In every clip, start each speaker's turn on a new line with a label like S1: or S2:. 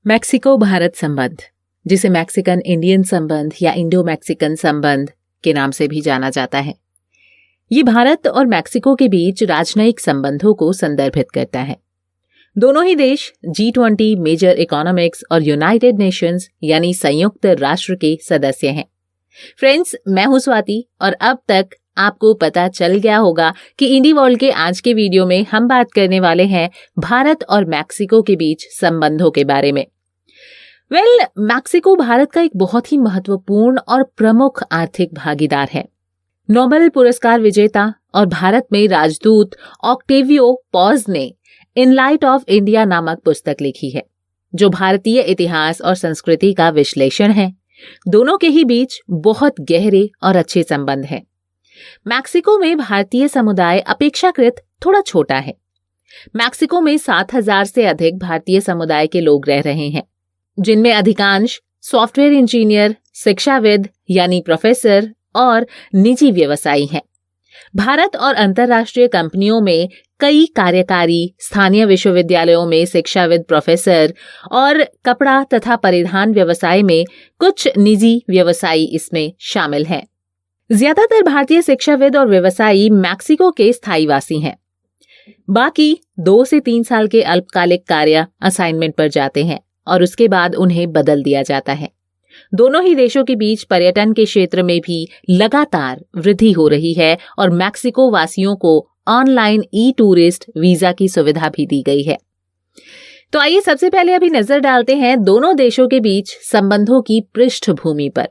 S1: Mexico Bharat संबंध, जिसे Mexican Indian संबंध या इंडो मैक्सिकन संबंध के नाम से भी जाना जाता है, ये भारत और मैक्सिको के बीच राजनयिक संबंधों को संदर्भित करता है। दोनों ही देश G20 मेजर इकोनॉमिक्स और यूनाइटेड नेशंस यानी संयुक्त राष्ट्र के सदस्य हैं। फ्रेंड्स, मैं हूं स्वाति और अब तक आपको पता चल गया होगा कि इंडी वर्ल्ड के आज के वीडियो में हम बात करने वाले हैं भारत और मैक्सिको के बीच संबंधों के बारे में। मैक्सिको भारत का एक बहुत ही महत्वपूर्ण और प्रमुख आर्थिक भागीदार है। नोबेल पुरस्कार विजेता और भारत में राजदूत ऑक्टेवियो पॉज ने इन लाइट ऑफ इंडिया नामक पुस्तक लिखी है, जो भारतीय इतिहास और संस्कृति का विश्लेषण है। दोनों के ही बीच बहुत गहरे और अच्छे संबंध हैं। मैक्सिको में भारतीय समुदाय अपेक्षाकृत थोड़ा छोटा है। मैक्सिको में 7,000 से अधिक भारतीय समुदाय के लोग रह रहे हैं, जिनमें अधिकांश सॉफ्टवेयर इंजीनियर, शिक्षाविद यानी प्रोफेसर और निजी व्यवसायी हैं। भारत और अंतर्राष्ट्रीय कंपनियों में कई कार्यकारी, स्थानीय विश्वविद्यालयों में शिक्षाविद, प्रोफेसर और कपड़ा तथा परिधान व्यवसाय में कुछ निजी व्यवसायी इसमें शामिल हैं। ज्यादातर भारतीय शिक्षाविद और व्यवसायी मैक्सिको के स्थायीवासी हैं। बाकी 2 से 3 साल के अल्पकालिक कार्य असाइनमेंट पर जाते हैं और उसके बाद उन्हें बदल दिया जाता है। दोनों ही देशों के बीच पर्यटन के क्षेत्र में भी लगातार वृद्धि हो रही है और मैक्सिको वासियों को ऑनलाइन ई-टूरिस्ट वीजा की सुविधा भी दी गई है। तो आइए सबसे पहले अभी नजर डालते हैं दोनों देशों के बीच संबंधों की पृष्ठभूमि पर।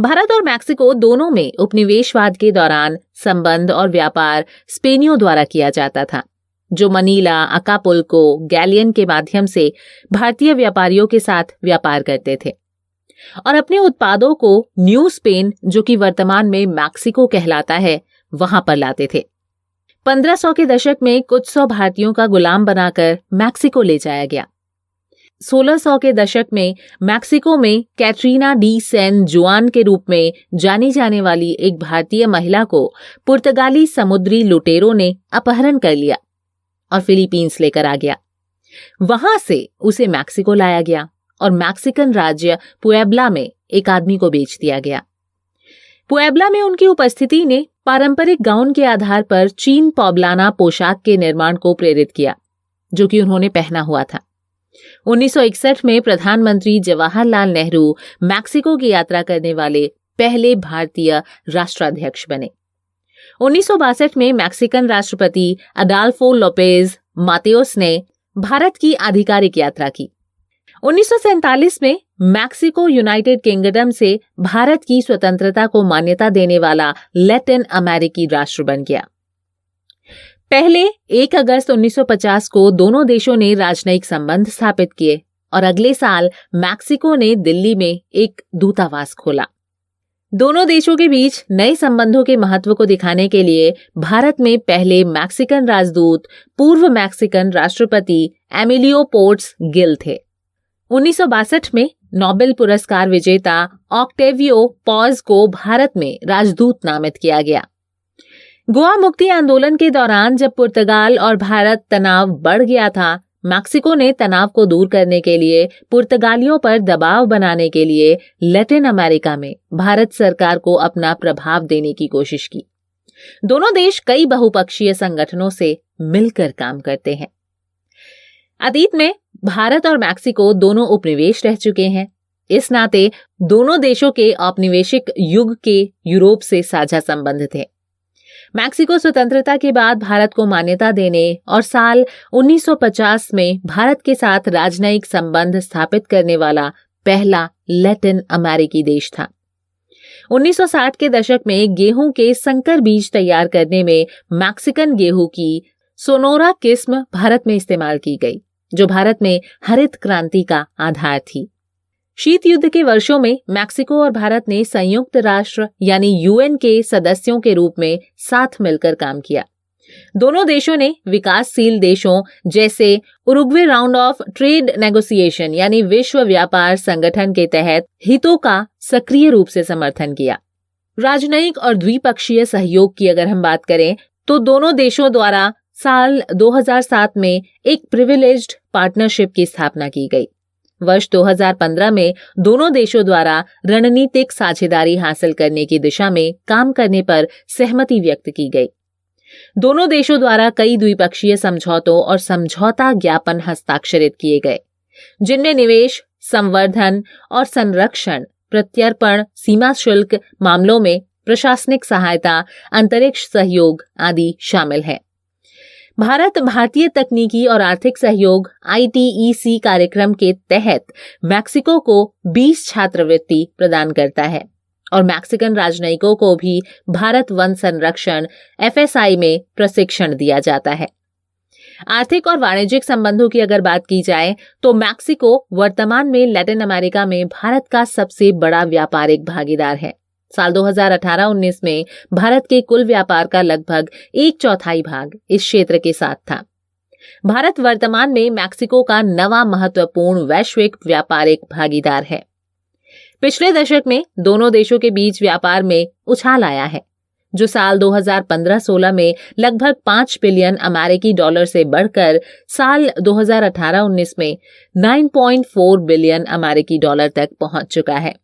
S1: भारत और मैक्सिको दोनों में उपनिवेशवाद के दौरान संबंध और व्यापार स्पेनियों द्वारा किया जाता था, जो मनीला, अकापुल्को, गैलियन के माध्यम से भारतीय व्यापारियों के साथ व्यापार करते थे और अपने उत्पादों को न्यू स्पेन, जो कि वर्तमान में मैक्सिको कहलाता है, वहां पर लाते थे। 1500 के दशक में कुछ 100 भारतीयों का गुलाम बनाकर मैक्सिको ले जाया गया। 1600 के दशक में मैक्सिको में कैटरीना डी सैन जुआन के रूप में जानी जाने वाली एक भारतीय महिला को पुर्तगाली समुद्री लुटेरों ने अपहरण कर लिया और फिलीपींस लेकर आ गया। वहां से उसे मैक्सिको लाया गया और मैक्सिकन राज्य पुएब्ला में एक आदमी को बेच दिया गया। पुएब्ला में उनकी उपस्थिति ने पारंपरिक गाउन के आधार पर चीन पॉब्लाना पोशाक के निर्माण को प्रेरित किया, जो कि उन्होंने पहना हुआ था। 1961 में प्रधानमंत्री जवाहरलाल नेहरू मैक्सिको की यात्रा करने वाले पहले भारतीय राष्ट्राध्यक्ष बने। 1962 में मैक्सिकन राष्ट्रपति अडाल्फो लोपेज मातेओस ने भारत की आधिकारिक यात्रा की। 1947 में मैक्सिको यूनाइटेड किंगडम से भारत की स्वतंत्रता को मान्यता देने वाला लैटिन अमेरिकी राष्ट्र बन गया। पहले 1 अगस्त 1950 को दोनों देशों ने राजनयिक संबंध स्थापित किए और अगले साल मैक्सिको ने दिल्ली में एक दूतावास खोला। दोनों देशों के बीच नए संबंधों के महत्व को दिखाने के लिए भारत में पहले मैक्सिकन राजदूत पूर्व मैक्सिकन राष्ट्रपति एमिलियो पोर्ट्स गिल थे। 1962 में नोबेल पुरस्कार विजेता ऑक्टेवियो पॉज को भारत में राजदूत नामित किया गया। गोवा मुक्ति आंदोलन के दौरान जब पुर्तगाल और भारत तनाव बढ़ गया था, मैक्सिको ने तनाव को दूर करने के लिए पुर्तगालियों पर दबाव बनाने के लिए लैटिन अमेरिका में भारत सरकार को अपना प्रभाव देने की कोशिश की। दोनों देश कई बहुपक्षीय संगठनों से मिलकर काम करते हैं। अतीत में भारत और मैक्सिको दोनों उपनिवेश रह चुके हैं। इस नाते दोनों देशों के औपनिवेशिक युग के यूरोप से साझा संबंध थे। मैक्सिको स्वतंत्रता के बाद भारत को मान्यता देने और साल 1950 में भारत के साथ राजनयिक संबंध स्थापित करने वाला पहला लैटिन अमेरिकी देश था। 1960 के दशक में गेहूं के संकर बीज तैयार करने में मैक्सिकन गेहूं की सोनोरा किस्म भारत में इस्तेमाल की गई, जो भारत में हरित क्रांति का आधार थी। शीत युद्ध के वर्षों में मैक्सिको और भारत ने संयुक्त राष्ट्र यानी यूएन के सदस्यों के रूप में साथ मिलकर काम किया। दोनों देशों ने विकासशील देशों जैसे Uruguay round of trade negotiation यानी विश्व व्यापार संगठन के तहत हितों का सक्रिय रूप से समर्थन किया। राजनयिक और द्विपक्षीय सहयोग की अगर हम बात करें तो दोनों देशों द्वारा साल 2007 में एक प्रिविलेज्ड पार्टनरशिप की स्थापना की गई, वर्ष 2015 में दोनों देशों द्वारा रणनीतिक साझेदारी हासिल करने की दिशा में काम करने पर सहमति व्यक्त की गई। दोनों देशों द्वारा कई द्विपक्षीय समझौतों और समझौता ज्ञापन हस्ताक्षरित किए गए, जिनमें निवेश, संवर्धन और संरक्षण, प्रत्यर्पण, सीमा शुल्क मामलों में प्रशासनिक सहायता, अंतरिक्ष सहयोग आदि शामिल है। भारत भारतीय तकनीकी और आर्थिक सहयोग ITEC कार्यक्रम के तहत मैक्सिको को 20 छात्रवृत्ति प्रदान करता है और मैक्सिकन राजनयिकों को भी भारत वन संरक्षण FSI में प्रशिक्षण दिया जाता है। आर्थिक और वाणिज्यिक संबंधों की अगर बात की जाए तो मैक्सिको वर्तमान में लैटिन अमेरिका में भारत का सबसे बड़ा व्यापारिक भागीदार है। साल 2018-19 में भारत के कुल व्यापार का लगभग 1/4 भाग इस क्षेत्र के साथ था। भारत वर्तमान में मैक्सिको का 9वां महत्वपूर्ण वैश्विक व्यापारिक भागीदार है। पिछले दशक में दोनों देशों के बीच व्यापार में उछाल आया है, जो साल 2015-16 में लगभग 5 बिलियन अमेरिकी डॉलर से बढ़कर साल 2018-19 में 9.4 बिलियन अमेरिकी डॉलर तक पहुंच चुका है।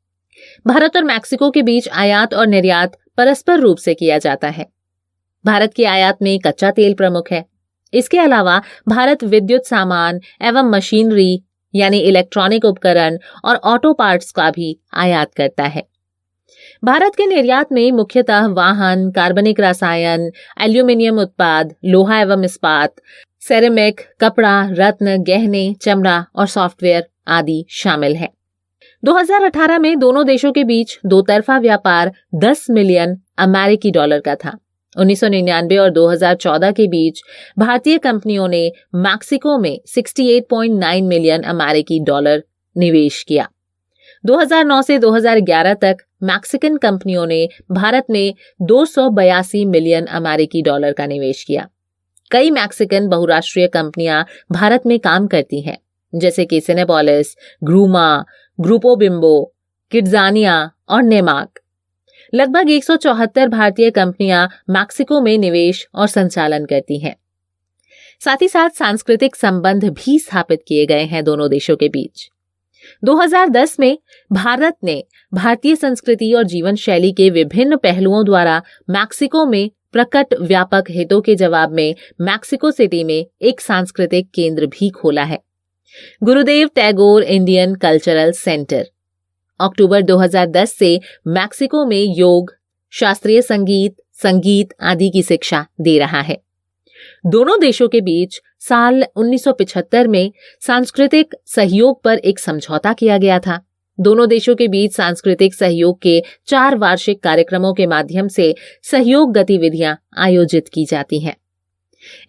S1: भारत और मैक्सिको के बीच आयात और निर्यात परस्पर रूप से किया जाता है। भारत की आयात में कच्चा तेल प्रमुख है। इसके अलावा भारत विद्युत सामान एवं मशीनरी यानी इलेक्ट्रॉनिक उपकरण और ऑटो पार्ट्स का भी आयात करता है। भारत के निर्यात में मुख्यतः वाहन, कार्बनिक रसायन, एल्यूमिनियम उत्पाद, लोहा एवं इस्पात, सेरेमिक, कपड़ा, रत्न, गहने, चमड़ा और सॉफ्टवेयर आदि शामिल है। 2018 में दोनों देशों के बीच दो तरफा व्यापार 10 मिलियन अमेरिकी डॉलर का था। 1999 और 2014 के बीच भारतीय कंपनियों ने मैक्सिको में 68.9 मिलियन अमेरिकी डॉलर निवेश किया। 2009 से 2011 तक मैक्सिकन कंपनियों ने भारत में 282 मिलियन अमेरिकी डॉलर का निवेश किया। कई मैक्सिकन बहुराष्ट्रीय कंपनियां भारत में काम करती हैं, जैसे कि सिनेपोलिस, ग्रूमा, ग्रुपो बिम्बो, किड्जानिया और नेमाक। लगभग 174 भारतीय कंपनियां मैक्सिको में निवेश और संचालन करती हैं। साथ ही साथ सांस्कृतिक संबंध भी स्थापित किए गए हैं दोनों देशों के बीच। 2010 में भारत ने भारतीय संस्कृति और जीवन शैली के विभिन्न पहलुओं द्वारा मैक्सिको में प्रकट व्यापक हितों के जवाब में मैक्सिको सिटी में एक सांस्कृतिक केंद्र भी खोला है, गुरुदेव टैगोर इंडियन कल्चरल सेंटर। अक्टूबर 2010 से मैक्सिको में योग, शास्त्रीय संगीत, संगीत आदि की शिक्षा दे रहा है। दोनों देशों के बीच साल 1975 में सांस्कृतिक सहयोग पर एक समझौता किया गया था। दोनों देशों के बीच सांस्कृतिक सहयोग के 4 वार्षिक कार्यक्रमों के माध्यम से सहयोग गतिविधियां आयोजित की जाती हैं।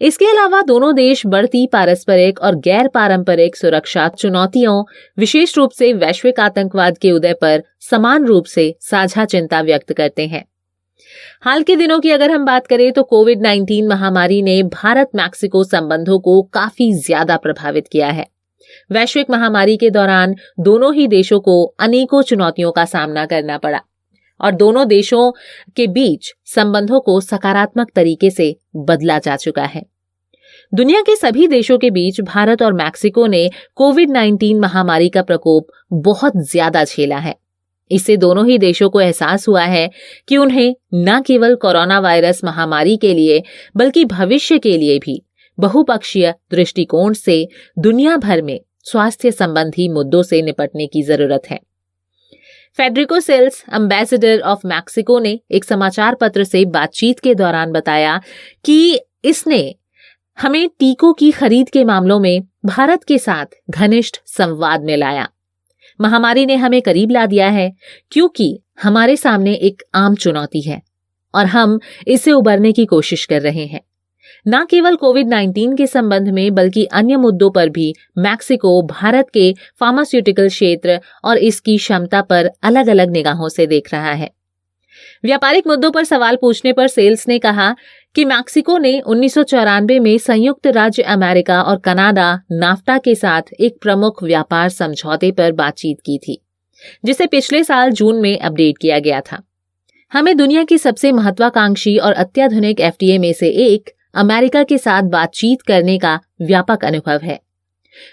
S1: इसके अलावा दोनों देश बढ़ती पारस्परिक और गैर पारंपरिक सुरक्षा चुनौतियों, विशेष रूप से वैश्विक आतंकवाद के उदय पर समान रूप से साझा चिंता व्यक्त करते हैं। हाल के दिनों की अगर हम बात करें तो कोविड-19 महामारी ने भारत मैक्सिको संबंधों को काफी ज्यादा प्रभावित किया है। वैश्विक महामारी के दौरान दोनों ही देशों को अनेकों चुनौतियों का सामना करना पड़ा और दोनों देशों के बीच संबंधों को सकारात्मक तरीके से बदला जा चुका है। दुनिया के सभी देशों के बीच भारत और मैक्सिको ने कोविड-19 महामारी का प्रकोप बहुत ज्यादा झेला है। इससे दोनों ही देशों को एहसास हुआ है कि उन्हें न केवल कोरोना वायरस महामारी के लिए बल्कि भविष्य के लिए भी बहुपक्षीय दृष्टिकोण से दुनिया भर में स्वास्थ्य संबंधी मुद्दों से निपटने की जरूरत है। Federico Salas, ambassador of Mexico, ने एक समाचार पत्र से बातचीत के दौरान बताया कि इसने हमें टीकों की खरीद के मामलों में भारत के साथ घनिष्ठ संवाद में लाया। महामारी ने हमें करीब ला दिया है क्योंकि हमारे सामने एक आम चुनौती है और हम इससे उबरने की कोशिश कर रहे हैं। न केवल कोविड-19 के संबंध में बल्कि अन्य मुद्दों पर भी मैक्सिको भारत के फार्मास्यूटिकल क्षेत्र और इसकी क्षमता पर अलग अलग निगाहों से देख रहा है। व्यापारिक मुद्दों पर सवाल पूछने पर सेल्स ने कहा कि मैक्सिको ने 1994 में संयुक्त राज्य अमेरिका और कनाडा नाफ्टा के साथ एक प्रमुख व्यापार समझौते पर बातचीत की थी, जिसे पिछले साल जून में अपडेट किया गया था। हमें दुनिया की सबसे महत्वाकांक्षी और अत्याधुनिक FTA में से एक अमेरिका के साथ बातचीत करने का व्यापक अनुभव है।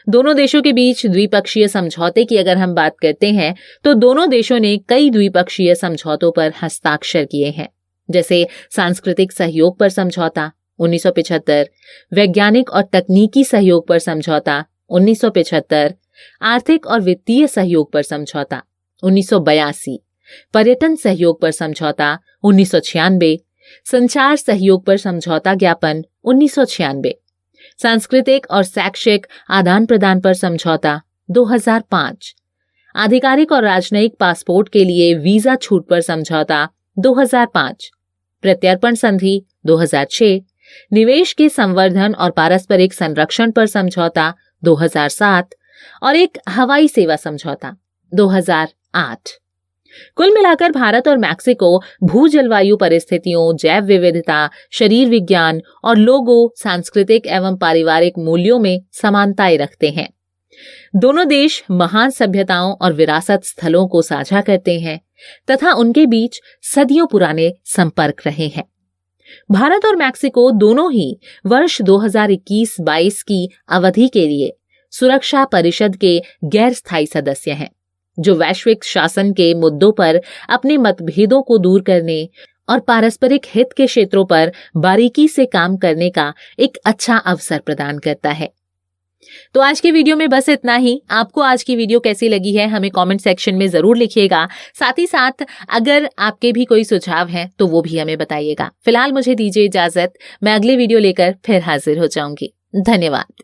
S1: दोनों देशों के बीच द्विपक्षीय समझौते की अगर हम बात करते हैं तो दोनों देशों ने कई द्विपक्षीय समझौतों पर हस्ताक्षर किए हैं, जैसे सांस्कृतिक सहयोग पर समझौता 1975, वैज्ञानिक और तकनीकी सहयोग पर समझौता 1975, आर्थिक और वित्तीय सहयोग पर समझौता 1982, पर्यटन सहयोग पर समझौता 1996, संचार सहयोग पर समझौता ज्ञापन 1996, सांस्कृतिक और शैक्षिक आदान प्रदान पर समझौता 2005, आधिकारिक और राजनयिक पासपोर्ट के लिए वीजा छूट पर समझौता 2005, प्रत्यर्पण संधि 2006, निवेश के संवर्धन और पारस्परिक संरक्षण पर समझौता 2007 और एक हवाई सेवा समझौता 2008। कुल मिलाकर भारत और मैक्सिको भू जलवायु परिस्थितियों, जैव विविधता, शरीर विज्ञान और लोगों, सांस्कृतिक एवं पारिवारिक मूल्यों में समानताएं रखते हैं। दोनों देश महान सभ्यताओं और विरासत स्थलों को साझा करते हैं तथा उनके बीच सदियों पुराने संपर्क रहे हैं। भारत और मैक्सिको दोनों ही वर्ष 2021-22 की अवधि के लिए सुरक्षा परिषद के गैर स्थायी सदस्य हैं, जो वैश्विक शासन के मुद्दों पर अपने मतभेदों को दूर करने और पारस्परिक हित के क्षेत्रों पर बारीकी से काम करने का एक अच्छा अवसर प्रदान करता है। तो आज के वीडियो में बस इतना ही। आपको आज की वीडियो कैसी लगी है हमें कमेंट सेक्शन में जरूर लिखिएगा। साथ ही साथ अगर आपके भी कोई सुझाव हैं तो वो भी हमें बताइएगा। फिलहाल मुझे दीजिए इजाजत, मैं अगली वीडियो लेकर फिर हाजिर हो जाऊंगी। धन्यवाद।